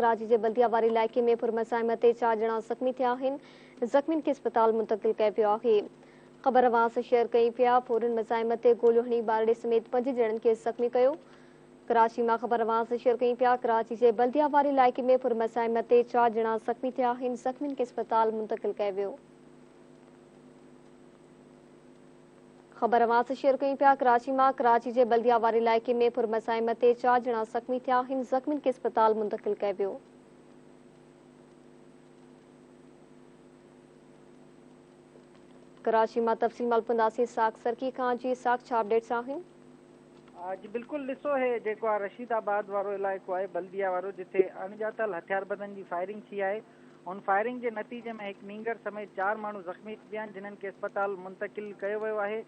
कराची के बल्दिया वारे इलाइक़े में पुरमज़ाहमत 4 ॼणा ज़ख़्मी थिया आहिनि। ज़ख़्मियुनि खे अस्पताल मुंतक़िल कयो पियो आहे। ख़बर आवाज़ शेयर कई पिया। फौरन मज़ाहमत ते गोलियूं हणी ॿारड़े समेत 5 ॼणनि खे ज़ख़्मी कयो। कराची में ख़बर आवाज़ शेयर कई पिया। कराची के बल्दिया वारे इलाइक़े में पुरमज़ाहमत 4 ॼणा ज़ख़्मी थिया आहिनि। ज़ख़्मियुनि खे अस्पताल मुंतक़िल कयो वियो। ख़बर आवाज़ शेयर कई पिया। कराची में कराची के बल्दिया वारे इलाइक़े में पुरमज़ाहमत 4 ॼणा ज़ख़्मी थिया आहिनि। ज़ख़्मियुनि खे अस्पताल मुंतक़िल कयो वियो। कराची में तफ़सील मलपुंदासी साख सरकी खां। जी साख छा अपडेट्स आहिनि? जी बिल्कुल ॾिसो है जेको आहे रशीदाबाद वारो इलाइक़ो आहे बल्दिया वारो जिथे अणॼातल हथियारबंदनि जी फायरिंग थी आहे। उन फायरिंग के नतीजे में एक नींगर समेत 4 माण्हू ज़ख़्मी थी विया आहिनि जिन्हनि खे अस्पताल मुंतक़िल कयो वियो आहे।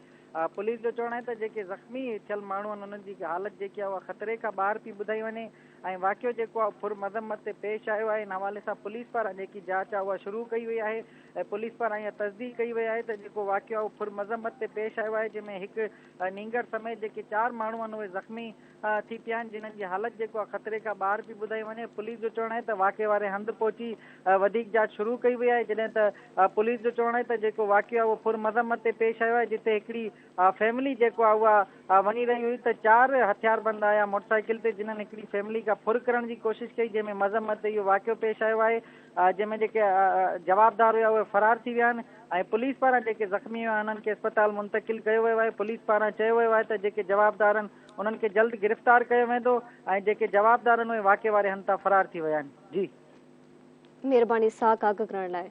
पुलिस जो चवणु आहे त जेके ज़ख़्मी थियल माण्हू आहिनि उन्हनि जी हालत जेकी आहे उहा ख़तरे खां ॿाहिरि थी ॿुधाई वञे ऐं वाक़ियो जेको आहे पुरमज़म्मत ते पेश आयो आहे। इन हवाले सां पुलिस पारां जेकी जांच आहे उहा शुरू कई वई आहे ऐं पुलिस पारां इहा तस्दीक कई वई आहे त जेको वाक़ियो आहे उहो पुरमज़म्मत ते पेश आयो आहे जंहिंमें हिकु नींगर समेत जेके 4 माण्हू आहिनि उहे ज़ख़्मी थी पिया आहिनि जिन्हनि जी हालत जेको आहे ख़तरे खां ॿाहिरि थी ॿुधाई वञे। पुलिस जो चवणु आहे त वाक़िए वारे हंधि पहुची वधीक जांच शुरू कई वई आहे जॾहिं त पुलिस जो चवणु आहे त जेको वाक़ियो आहे उहो पुरमज़म्मत ते पेश आयो आहे जिते हिकिड़ी फैमिली जेको आहे उहा वञी रही हुई त 4 हथियारबंद आया मोटरसाइकिल ते जिन्हनि हिकिड़ी फैमिली खां फुर करण जी कोशिशि कई जंहिंमें मज़म्मत ते इहो वाक़ियो पेश आयो आहे जंहिंमें जेके जवाबदार हुआ उहे फरार थी विया आहिनि ऐं पुलिस पारां जेके ज़ख़्मी हुआ उन्हनि खे अस्पताल मुंतक़िल कयो वियो आहे। पुलिस पारां चयो वियो आहे त जेके जवाबदार आहिनि उन्हनि खे जल्द गिरफ़्तार कयो वेंदो ऐं जेके जवाबदार आहिनि उहे वाक़िए वारे हंधि तां फरार थी विया आहिनि। जी महिरबानी साख आगाह करण लाइ।